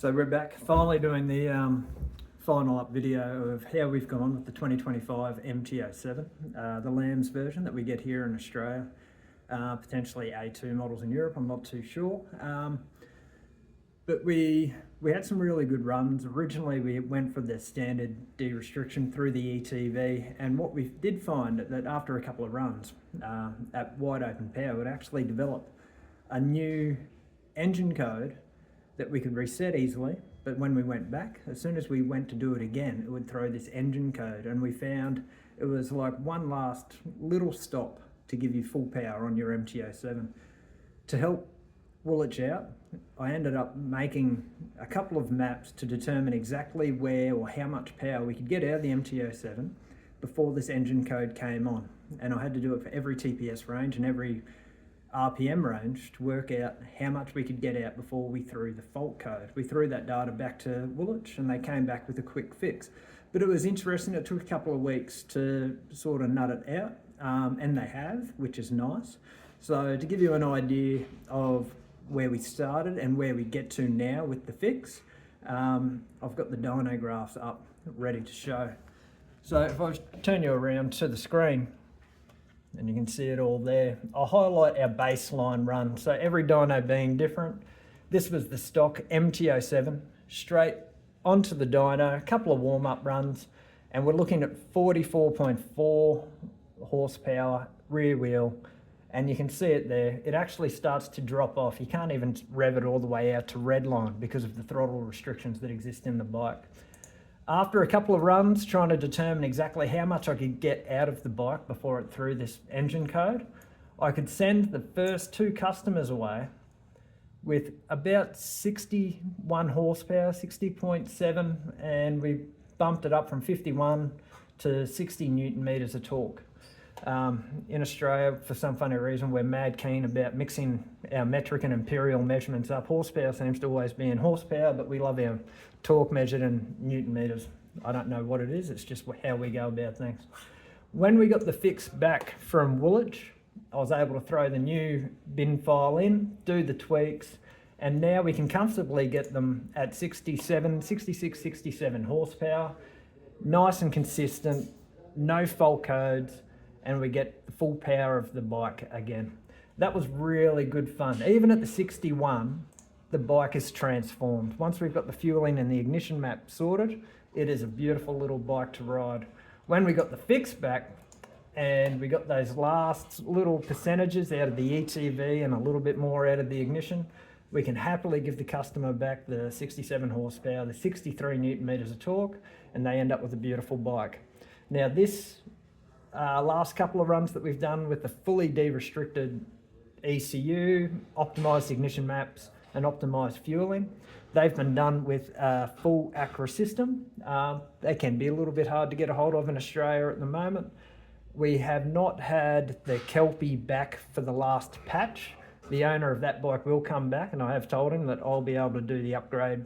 So we're back, finally doing the final up video of how we've gone with the 2025 MT07, the Lambs version that we get here in Australia, potentially A2 models in Europe, I'm not too sure. But we had some really good runs. Originally we went for the standard Derestriction through the ETV, and what we did find that after a couple of runs at wide open power, it actually developed a new engine code that we could reset easily, but when we went back, as soon as we went to do it again, it would throw this engine code, and we found it was like one last little stop to give you full power on your MT07. To help Woolich out, I ended up making a couple of maps to determine exactly where or how much power we could get out of the MT07 before this engine code came on. And I had to do it for every TPS range and every RPM range to work out how much we could get out before we threw the fault code. We threw that data back to Woolich and they came back with a quick fix. But it was interesting, it took a couple of weeks to sort of nut it out, and they have, which is nice. So to give you an idea of where we started and where we get to now with the fix, I've got the dyno graphs up ready to show. So if I turn you around to the screen, and you can see it all there. I'll highlight our baseline run. So every dyno being different. This was the stock MT07, straight onto the dyno, a couple of warm-up runs, and we're looking at 44.4 horsepower rear wheel, and you can see it there. It actually starts to drop off. You can't even rev it all the way out to redline because of the throttle restrictions that exist in the bike. After a couple of runs trying to determine exactly how much I could get out of the bike before it threw this engine code, I could send the first two customers away with about 61 horsepower, 60.7, and we bumped it up from 51 to 60 Newton meters of torque. In Australia, for some funny reason, we're mad keen about mixing our metric and imperial measurements up. Horsepower seems to always be in horsepower, but we love our torque measured in Newton meters. I don't know what it is, it's just how we go about things. When we got the fix back from Woolich, I was able to throw the new bin file in, do the tweaks, and now we can comfortably get them at 67, 66, 67 horsepower, nice and consistent, no fault codes, and we get the full power of the bike again. That was really good fun. Even at the 61, the bike is transformed. Once we've got the fueling and the ignition map sorted, it is a beautiful little bike to ride. When we got the fix back and we got those last little percentages out of the ETV and a little bit more out of the ignition, we can happily give the customer back the 67 horsepower, the 63 Newton meters of torque, and they end up with a beautiful bike. Now this last couple of runs that we've done with the fully de-restricted ECU, optimized ignition maps and optimized fueling, they've been done with a full Acra system. They can be a little bit hard to get a hold of in Australia at the moment. We have not had the Kelpi back for the last patch. The owner of that bike will come back, and I have told him that I'll be able to do the upgrade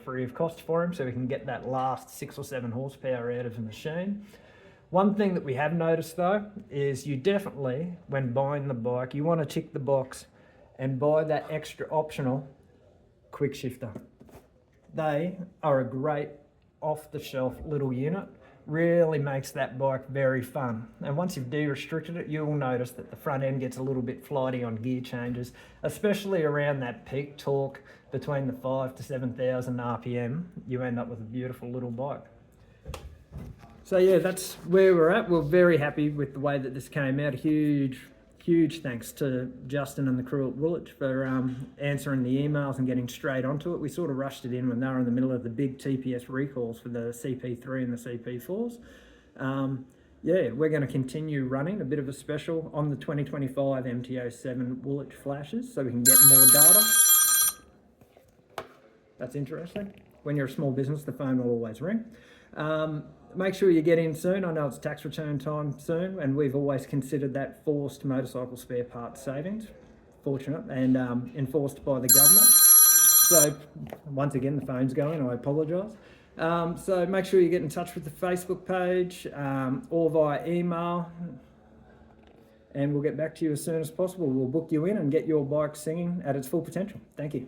free of cost for him so we can get that last 6 or 7 horsepower out of the machine. One thing that we have noticed though is you definitely, when buying the bike, you want to tick the box and buy that extra optional quick shifter. They are a great off-the-shelf little unit, really makes that bike very fun. And once you've de-restricted it, you'll notice that the front end gets a little bit flighty on gear changes, especially around that peak torque between the 5 to 7,000 RPM. You end up with a beautiful little bike. So yeah, that's where we're at. We're very happy with the way that this came out. Huge thanks to Justin and the crew at Woolich for answering the emails and getting straight onto it. We sort of rushed it in when they were in the middle of the big TPS recalls for the CP3 and the CP4s. Yeah, we're going to continue running a bit of a special on the 2025 MT07 Woolich flashes so we can get more data. That's interesting. When you're a small business, the phone will always ring. Make sure you get in soon. I know it's tax return time soon, and we've always considered that forced motorcycle spare parts savings, fortunate, and enforced by the government. So once again, the phone's going, I apologise. So make sure you get in touch with the Facebook page or via email, and we'll get back to you as soon as possible. We'll book you in and get your bike singing at its full potential. Thank you.